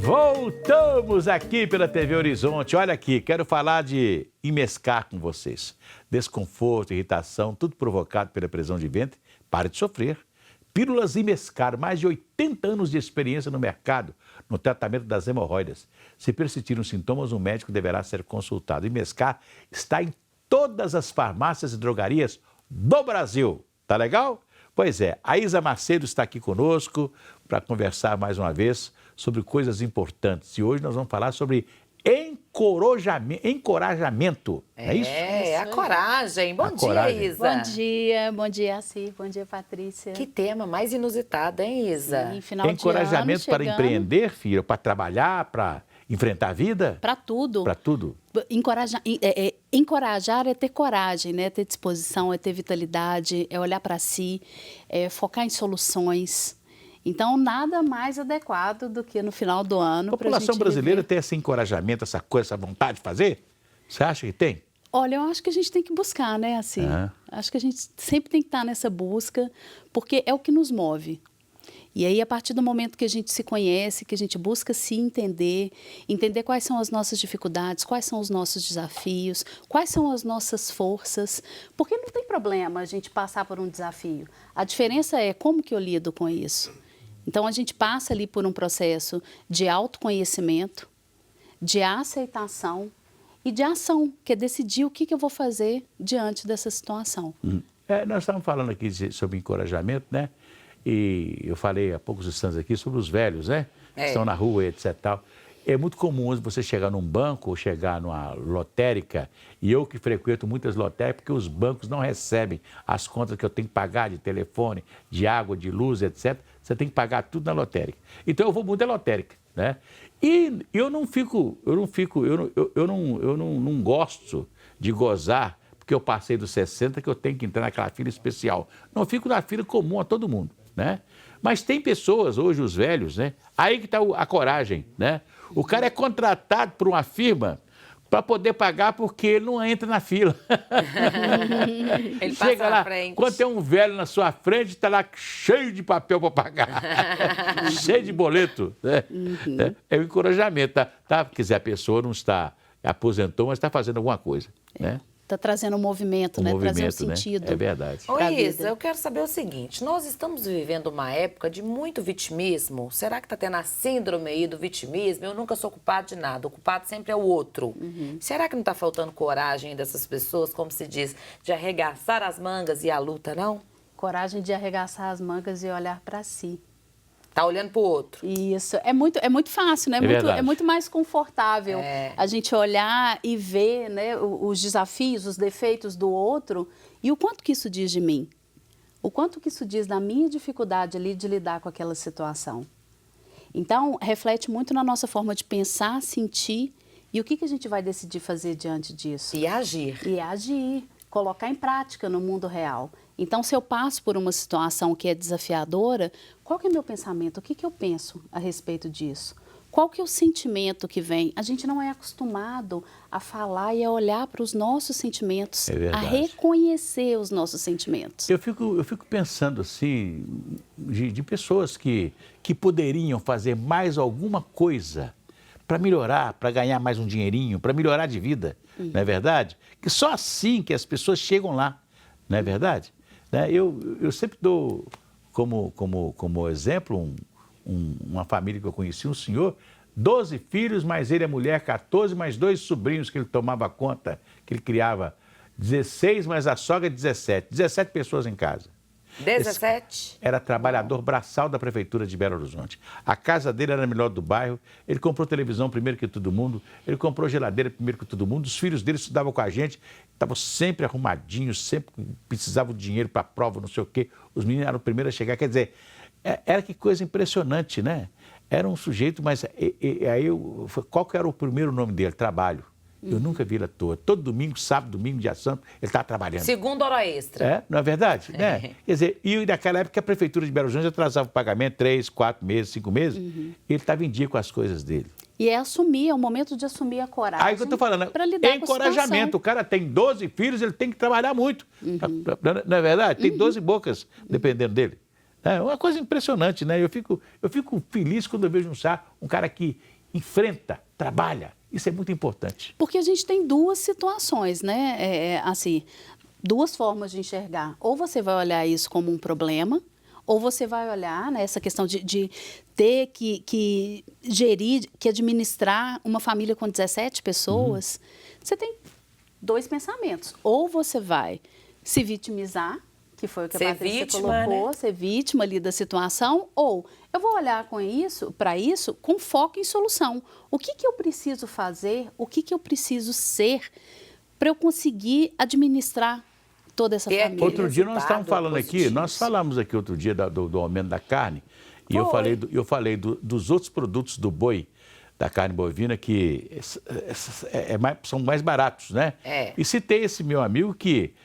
Voltamos aqui pela TV Horizonte. Olha aqui, quero falar de enmescar com vocês. Desconforto, irritação, tudo provocado pela prisão de ventre. Pare de sofrer. Pílulas Imescar, mais de 80 anos de experiência no mercado, no tratamento das hemorroidas. Se persistirem os sintomas, o médico deverá ser consultado. Imescar está em todas as farmácias e drogarias do Brasil. Tá legal? Pois é, a Isa Macedo está aqui conosco para conversar mais uma vez sobre coisas importantes. E hoje nós vamos falar sobre encorajamento. É isso? É, a coragem. Bom dia, coragem. Isa. Bom dia, Assi. Bom dia, Patrícia. Que tema mais inusitado, hein, Isa? Sim, final Encorajamento de ano, para empreender, filha, para trabalhar, para enfrentar a vida? Para tudo. Para tudo. Encorajar é ter coragem, né? Ter disposição, é ter vitalidade, é olhar para si, é focar em soluções. Então, nada mais adequado do que no final do ano. A população brasileira tem esse encorajamento, essa coisa, essa vontade de fazer? Você acha que tem? Olha, eu acho que a gente tem que buscar, né? Assim, acho que a gente sempre tem que estar nessa busca, porque é o que nos move. E aí, a partir do momento que a gente se conhece, que a gente busca se entender, entender quais são as nossas dificuldades, quais são os nossos desafios, quais são as nossas forças, porque não tem problema a gente passar por um desafio. A diferença é como que eu lido com isso. Então, a gente passa ali por um processo de autoconhecimento, de aceitação e de ação, que é decidir o que eu vou fazer diante dessa situação. Nós estávamos falando aqui sobre encorajamento, né? E eu falei há poucos instantes aqui sobre os velhos, né? Que estão na rua, etc. Tal. É muito comum hoje você chegar num banco ou chegar numa lotérica, e eu que frequento muitas lotéricas, porque os bancos não recebem as contas que eu tenho que pagar de telefone, de água, de luz, etc. Você tem que pagar tudo na lotérica. Então eu vou muito à lotérica, né? E eu não gosto de gozar, porque eu passei dos 60 que eu tenho que entrar naquela fila especial. Não fico na fila comum a todo mundo, né? Mas tem pessoas, hoje os velhos, né? Aí que está a coragem, né? O cara é contratado por uma firma para poder pagar porque ele não entra na fila. Ele chega passa lá, na frente. quando tem um velho na sua frente, está lá cheio de papel para pagar, cheio de boleto. Né? É o encorajamento. Tá? Quer dizer, a pessoa não está, aposentou, mas está fazendo alguma coisa. Né? Está trazendo um movimento, né? Trazendo sentido. Né? É verdade. Ô, Isa, eu quero saber o seguinte, nós estamos vivendo uma época de muito vitimismo. Será que está tendo a síndrome aí do vitimismo? Eu nunca sou culpado de nada, o culpado sempre é o outro. Será que não está faltando coragem dessas pessoas, como se diz, de arregaçar as mangas e a luta, não? Coragem de arregaçar as mangas e olhar para si. Tá olhando para o outro. Isso, é muito fácil, né? É muito mais confortável a gente olhar e ver, né, os desafios, os defeitos do outro e o quanto que isso diz de mim. O quanto que isso diz da minha dificuldade ali de lidar com aquela situação. Então, reflete muito na nossa forma de pensar, sentir e o que a gente vai decidir fazer diante disso. E agir. E agir, colocar em prática no mundo real. Então, se eu passo por uma situação que é desafiadora, qual que é o meu pensamento? O que eu penso a respeito disso? Qual que é o sentimento que vem? A gente não é acostumado a falar e a olhar para os nossos sentimentos, a reconhecer os nossos sentimentos. Eu fico pensando assim, de pessoas que poderiam fazer mais alguma coisa para melhorar, para ganhar mais um dinheirinho, para melhorar de vida, não é verdade? Que só assim que as pessoas chegam lá, não é verdade? Eu sempre dou como exemplo uma família que eu conheci, um senhor, 12 filhos, mais ele e a mulher, 14, mais 2 sobrinhos que ele tomava conta, que ele criava, 16, mais a sogra, 17. 17 pessoas em casa. 17? Era trabalhador braçal da prefeitura de Belo Horizonte. A casa dele era a melhor do bairro, ele comprou televisão primeiro que todo mundo, ele comprou geladeira primeiro que todo mundo, os filhos dele estudavam com a gente, estavam sempre arrumadinhos, sempre precisavam de dinheiro para a prova, não sei o quê. Os meninos eram os primeiros a chegar, quer dizer, era que coisa impressionante, né? Era um sujeito, mas qual que era o primeiro nome dele? Trabalho. Eu nunca vi ele à toa. Todo domingo, sábado, domingo, dia santo, ele estava trabalhando. Segundo hora extra. Não é verdade? Né? Quer dizer, e naquela época a prefeitura de Belo Horizonte atrasava o pagamento 3, 4 meses, 5 meses, e ele estava em dia com as coisas dele. E é o momento de assumir a coragem. Aí que eu estou falando, encorajamento. O cara tem 12 filhos, ele tem que trabalhar muito. Não é verdade? Tem 12 bocas, dependendo dele. É uma coisa impressionante, né? Eu fico feliz quando eu vejo um cara que enfrenta, trabalha. Isso é muito importante. Porque a gente tem duas situações, né? Assim, duas formas de enxergar. Ou você vai olhar isso como um problema, ou você vai olhar, né, essa questão de ter que gerir, que administrar uma família com 17 pessoas. Você tem dois pensamentos. Ou você vai se vitimizar, que foi o que a Patrícia colocou, ser vítima ali da situação, ou eu vou olhar para isso com foco em solução. O que eu preciso fazer, o que eu preciso ser para eu conseguir administrar toda essa família? Outro dia nós estávamos falando aqui, nós falamos aqui outro dia do aumento da carne, e eu falei dos outros produtos do boi, da carne bovina, que são mais baratos, né? E citei esse meu amigo que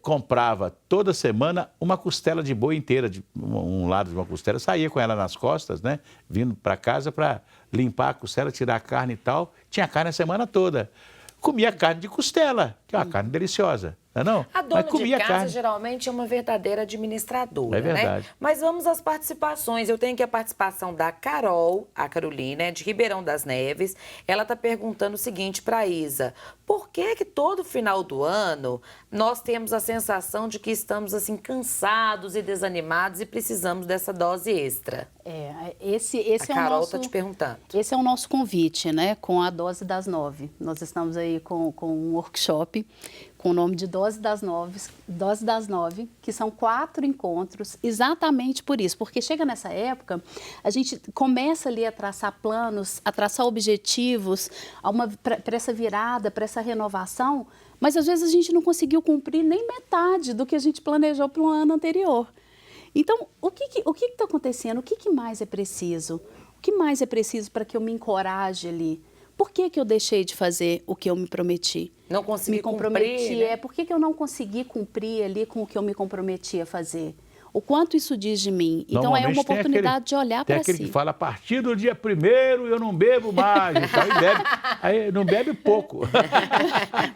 comprava toda semana uma costela de boi inteira, um lado de uma costela, saía com ela nas costas, né? Vindo para casa para limpar a costela, tirar a carne e tal. Tinha carne a semana toda. Comia carne de costela, que é uma carne deliciosa. Não? A dona de casa geralmente é uma verdadeira administradora, verdade. né? Mas vamos às participações. Eu tenho aqui a participação da Carol, a Carolina, de Ribeirão das Neves. Ela está perguntando o seguinte para a Isa: por que todo final do ano nós temos a sensação de que estamos assim cansados e desanimados e precisamos dessa dose extra? Esse a Carol está te perguntando. Esse é o nosso convite, né? Com a Dose das 9. Nós estamos aí com um workshop com o nome de Dose das 9, que são 4 encontros, exatamente por isso. Porque chega nessa época, a gente começa ali a traçar planos, a traçar objetivos para essa virada, para essa renovação, mas às vezes a gente não conseguiu cumprir nem metade do que a gente planejou para o ano anterior. Então, o que está acontecendo? O que mais é preciso? O que mais é preciso para que eu me encoraje ali? Por que eu deixei de fazer o que eu me prometi? Não consegui me comprometi, cumprir, né? Por que eu não consegui cumprir ali com o que eu me comprometi a fazer? O quanto isso diz de mim? Então, é uma oportunidade de olhar para si. Tem aquele que fala, a partir do dia 1º eu não bebo mais. Então, aí não bebe pouco.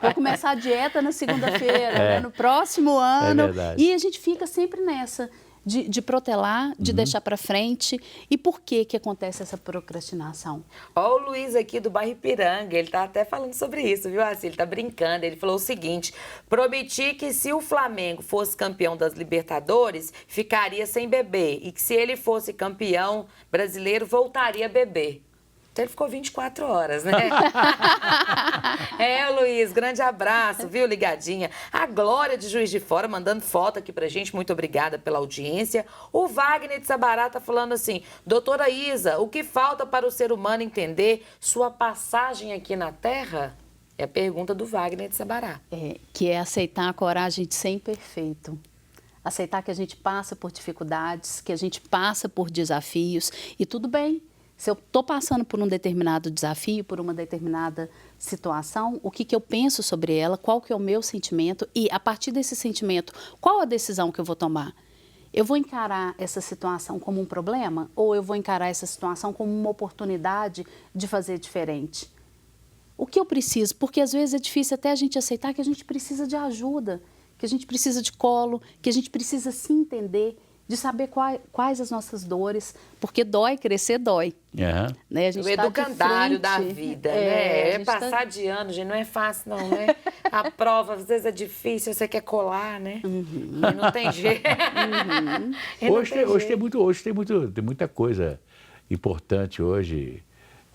Vou começar a dieta na segunda-feira, né? No próximo ano. É verdade. E a gente fica sempre nessa. De protelar, de deixar para frente. E por que acontece essa procrastinação? Ó, o Luiz aqui do bairro Ipiranga, ele tá até falando sobre isso, viu, assim, ele tá brincando. Ele falou o seguinte: prometi que se o Flamengo fosse campeão das Libertadores, ficaria sem beber. E que se ele fosse campeão brasileiro, voltaria a beber. Então ele ficou 24 horas, né? Luiz, grande abraço, viu, ligadinha? A Glória de Juiz de Fora mandando foto aqui pra gente, muito obrigada pela audiência. O Wagner de Sabará tá falando assim: doutora Isa, o que falta para o ser humano entender sua passagem aqui na Terra? É a pergunta do Wagner de Sabará. Que é aceitar a coragem de ser imperfeito. Aceitar que a gente passa por dificuldades, que a gente passa por desafios e tudo bem. Se eu estou passando por um determinado desafio, por uma determinada situação, o que eu penso sobre ela, qual que é o meu sentimento e, a partir desse sentimento, qual a decisão que eu vou tomar? Eu vou encarar essa situação como um problema ou eu vou encarar essa situação como uma oportunidade de fazer diferente? O que eu preciso? Porque às vezes é difícil até a gente aceitar que a gente precisa de ajuda, que a gente precisa de colo, que a gente precisa se entender, de saber quais as nossas dores, porque crescer dói. Né? A gente o educandário da vida, né? Passar de ano, gente, não é fácil não, né? A prova às vezes é difícil, você quer colar, né? E não tem jeito. Hoje tem muita coisa importante hoje,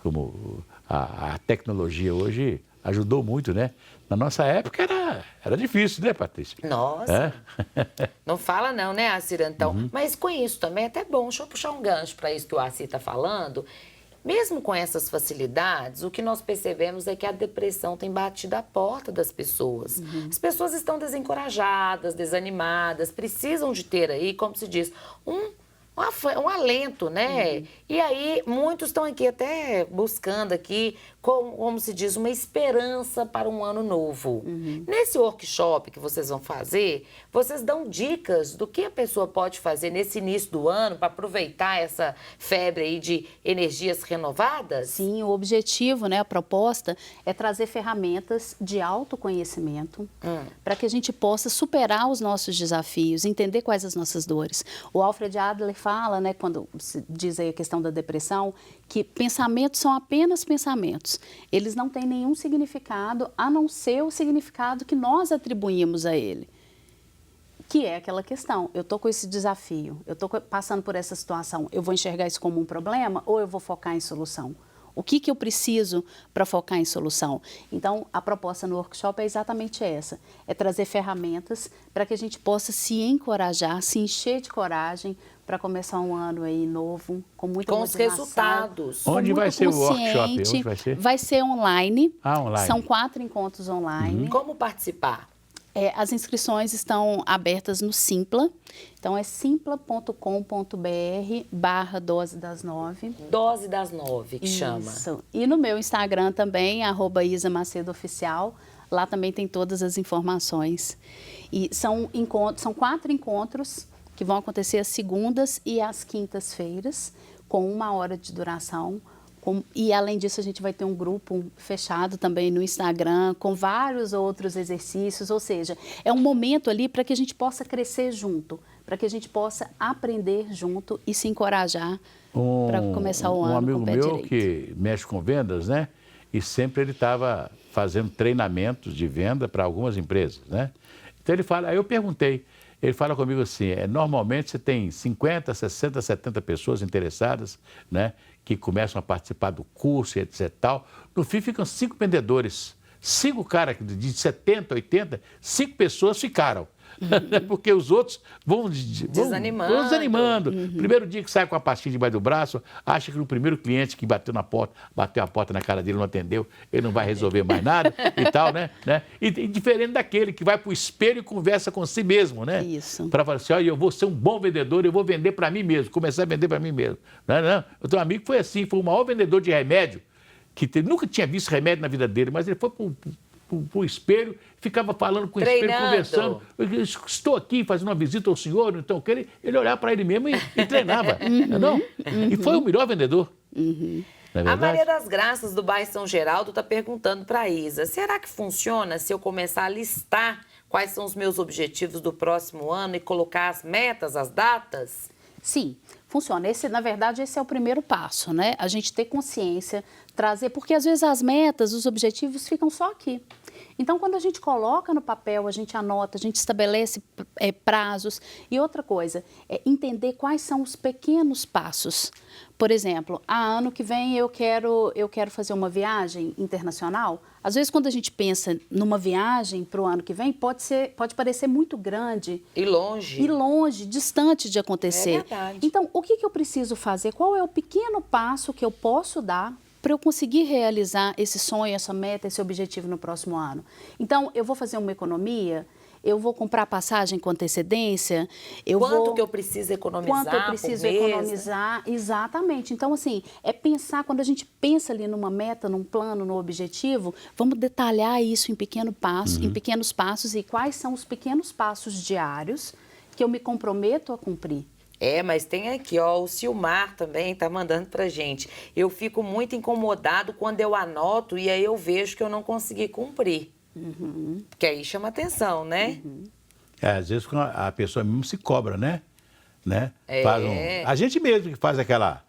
como a tecnologia hoje ajudou muito, né? Na nossa época era difícil, né, Patrícia? Nossa, não fala não, né, Acir, então? Mas com isso também é até bom, deixa eu puxar um gancho para isso que o Acir está falando. Mesmo com essas facilidades, o que nós percebemos é que a depressão tem batido a porta das pessoas. As pessoas estão desencorajadas, desanimadas, precisam de ter aí, como se diz, um alento, né? E aí, muitos estão aqui até buscando aqui, como se diz, uma esperança para um ano novo. Nesse workshop que vocês vão fazer, vocês dão dicas do que a pessoa pode fazer nesse início do ano para aproveitar essa febre aí de energias renovadas? Sim, o objetivo, né, a proposta é trazer ferramentas de autoconhecimento para que a gente possa superar os nossos desafios, entender quais as nossas dores. O Alfred Adler fala, né, quando se diz aí a questão da depressão, que pensamentos são apenas pensamentos. Eles não têm nenhum significado, a não ser o significado que nós atribuímos a ele. Que é aquela questão, eu estou com esse desafio, eu estou passando por essa situação, eu vou enxergar isso como um problema ou eu vou focar em solução? O que eu preciso para focar em solução? Então, a proposta no workshop é exatamente essa, é trazer ferramentas para que a gente possa se encorajar, se encher de coragem para começar um ano aí novo, com muita com os motivação, resultados. Onde muito vai ser o workshop? consciente. Onde vai ser? Vai ser online. Ah, online. São 4 encontros online. Como participar? As inscrições estão abertas no Simpla, então é simpla.com.br/Dose das 9. Dose das 9, que chama. Isso. E no meu Instagram também, @IsaMacedoOficial, lá também tem todas as informações. E são 4 encontros que vão acontecer às segundas e às quintas-feiras, com 1 hora de duração. E, além disso, a gente vai ter um grupo fechado também no Instagram, com vários outros exercícios, ou seja, é um momento ali para que a gente possa crescer junto, para que a gente possa aprender junto e se encorajar para começar o ano Um amigo com o pé meu direito. que mexe com vendas, né? E sempre ele estava fazendo treinamentos de venda para algumas empresas, né? Então ele fala, aí eu perguntei, ele fala comigo assim, normalmente você tem 50, 60, 70 pessoas interessadas, né? Que começam a participar do curso e etc. Tal. No fim ficam 5 vendedores. 5 caras de 70, 80, 5 pessoas ficaram. Porque os outros vão desanimando. Primeiro dia que sai com a pastinha debaixo do braço, acha que o primeiro cliente que bateu a porta na cara dele não atendeu, ele não vai resolver mais nada e tal, né? E diferente daquele que vai para o espelho e conversa com si mesmo, né? Isso. Para falar assim, olha, eu vou ser um bom vendedor, eu vou vender para mim mesmo, começar a vender para mim mesmo. Não. Eu tenho um amigo que foi assim, foi o maior vendedor de remédio, que nunca tinha visto remédio na vida dele, mas ele foi para o espelho, ficava falando com o espelho, conversando. Eu estou aqui fazendo uma visita ao senhor, então ele olhava para ele mesmo e treinava. Não? E foi o melhor vendedor. Não é A verdade? Maria das Graças, do bairro São Geraldo, está perguntando para a Isa, será que funciona se eu começar a listar quais são os meus objetivos do próximo ano e colocar as metas, as datas? Sim, funciona. Na verdade, esse é o primeiro passo, né? A gente ter consciência, trazer, porque às vezes as metas, os objetivos ficam só aqui. Então, quando a gente coloca no papel, a gente anota, a gente estabelece prazos. E outra coisa, é entender quais são os pequenos passos. Por exemplo, ano que vem eu quero fazer uma viagem internacional. Às vezes, quando a gente pensa numa viagem para o ano que vem, pode parecer muito grande. E longe. Distante de acontecer. É verdade. Então, o que eu preciso fazer? Qual é o pequeno passo que eu posso dar para eu conseguir realizar esse sonho, essa meta, esse objetivo no próximo ano? Então, eu vou fazer uma economia, eu vou comprar passagem com antecedência, Quanto que eu preciso economizar Quanto eu preciso por mês, economizar, né? Exatamente. Então, assim, é pensar, quando a gente pensa ali numa meta, num plano, num objetivo, vamos detalhar isso em pequenos passos e quais são os pequenos passos diários que eu me comprometo a cumprir. Mas tem aqui, ó, o Silmar também tá mandando pra gente. Eu fico muito incomodado quando eu anoto e aí eu vejo que eu não consegui cumprir. Porque aí chama atenção, né? Às vezes a pessoa mesmo se cobra, né? É. A gente mesmo que faz aquela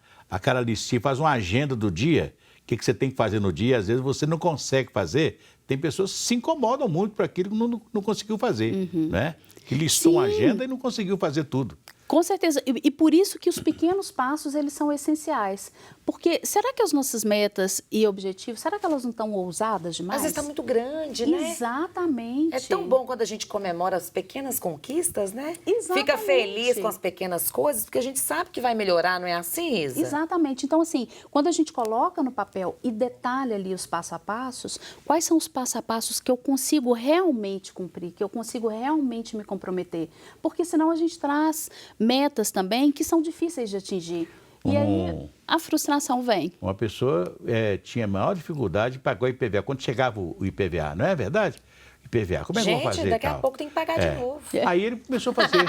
listinha, faz uma agenda do dia, o que você tem que fazer no dia, às vezes você não consegue fazer. Tem pessoas que se incomodam muito por aquilo que não conseguiu fazer, né? Que listou uma agenda e não conseguiu fazer tudo. Com certeza. E por isso que os pequenos passos, eles são essenciais. Porque será que as nossas metas e objetivos, será que elas não estão ousadas demais? Às vezes está muito grande, né? Exatamente. É tão bom quando a gente comemora as pequenas conquistas, né? Exatamente. Fica feliz com as pequenas coisas, porque a gente sabe que vai melhorar, não é assim, Isa? Exatamente. Então, assim, quando a gente coloca no papel e detalha ali os passo a passos, quais são os passo a passos que eu consigo realmente cumprir, que eu consigo realmente me comprometer? Porque senão a gente traz metas também que são difíceis de atingir. E aí a frustração vem. Uma pessoa tinha maior dificuldade de pagar o IPVA. Quando chegava o IPVA, não é verdade? IPVA, como é que eu vou fazer? Gente, daqui a pouco tem que pagar de novo. Aí ele começou a fazer.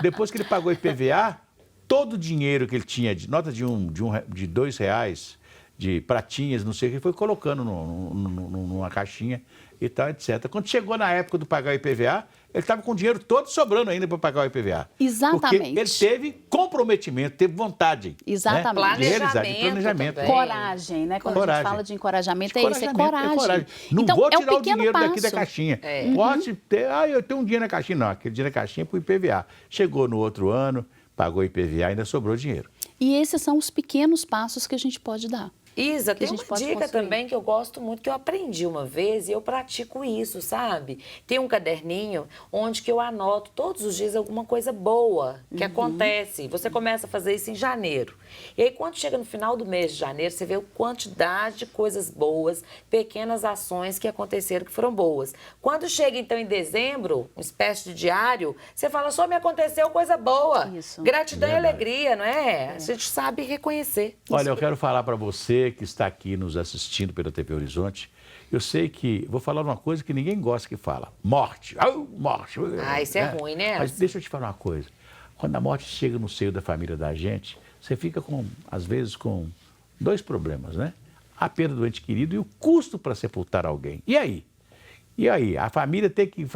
Depois que ele pagou o IPVA, todo o dinheiro que ele tinha, de nota de R$2, de pratinhas, não sei o que, ele foi colocando numa caixinha e tal, etc. Quando chegou na época do pagar o IPVA, ele estava com o dinheiro todo sobrando ainda para pagar o IPVA. Exatamente. Porque ele teve comprometimento, teve vontade. Exatamente. Né? De realizar, de planejamento. também. Coragem, né? Quando a Coragem. gente fala de encorajamento, é isso, é Encorajamento, coragem. Não Então, vou é um tirar o pequeno dinheiro daqui da passo. caixinha. É. Pode ter, eu tenho um dinheiro na caixinha. Não, aquele dinheiro na caixinha é para o IPVA. Chegou no outro ano, pagou o IPVA, ainda sobrou dinheiro. E esses são os pequenos passos que a gente pode dar. Isa, que a tem gente uma pode dica construir. também que eu gosto muito, que eu aprendi uma vez e eu pratico isso, sabe? Tem um caderninho onde que eu anoto todos os dias alguma coisa boa que acontece. Você começa a fazer isso em janeiro. E aí, quando chega no final do mês de janeiro, você vê a quantidade de coisas boas, pequenas ações que aconteceram que foram boas. Quando chega, então, em dezembro, uma espécie de diário, você fala, só me aconteceu coisa boa. Isso. Gratidão Verdade. e alegria, não é? A gente sabe reconhecer. Olha, eu quero falar para você que está aqui nos assistindo pela TV Horizonte. Eu sei que, vou falar uma coisa que ninguém gosta que fala. Morte. Morte. Ah, isso é ruim, né? Mas deixa eu te falar uma coisa. Quando a morte chega no seio da família da gente, você fica às vezes com dois problemas, né? A perda do ente querido e o custo para sepultar alguém. E aí? E aí? A família tem que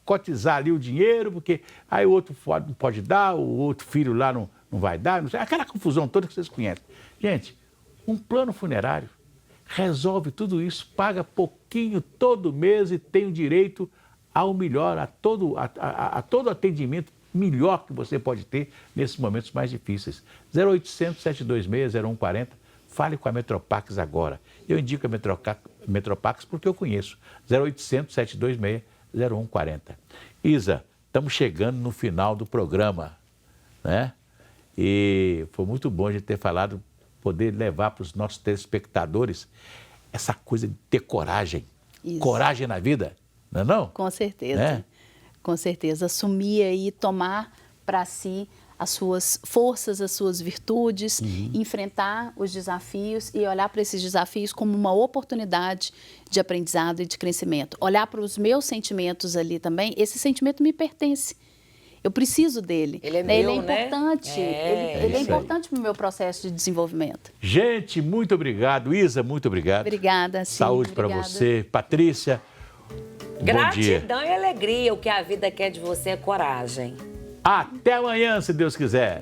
cotizar ali o dinheiro, porque aí o outro não pode dar, o outro filho lá não vai dar, não sei, aquela confusão toda que vocês conhecem. Gente, um plano funerário resolve tudo isso, paga pouquinho todo mês e tem o direito ao melhor, a todo atendimento melhor que você pode ter nesses momentos mais difíceis. 0800 726 0140, fale com a Metropax agora. Eu indico a Metropax porque eu conheço. 0800 726 0140. Isa, estamos chegando no final do programa, né? E foi muito bom a gente ter falado, poder levar para os nossos telespectadores essa coisa de ter coragem. Isso. Coragem na vida, não é não? Com certeza. Né? Com certeza. Assumir aí, tomar para si as suas forças, as suas virtudes, enfrentar os desafios e olhar para esses desafios como uma oportunidade de aprendizado e de crescimento. Olhar para os meus sentimentos ali também, esse sentimento me pertence. Eu preciso dele. Ele é né? Ele é meu, né? importante. É, ele é isso aí. importante para o meu processo de desenvolvimento. Gente, muito obrigado. Isa, muito obrigado. Obrigada, sim. Saúde para obrigada. você. Patrícia, bom dia. Gratidão e alegria. O que a vida quer de você é coragem. Até amanhã, se Deus quiser.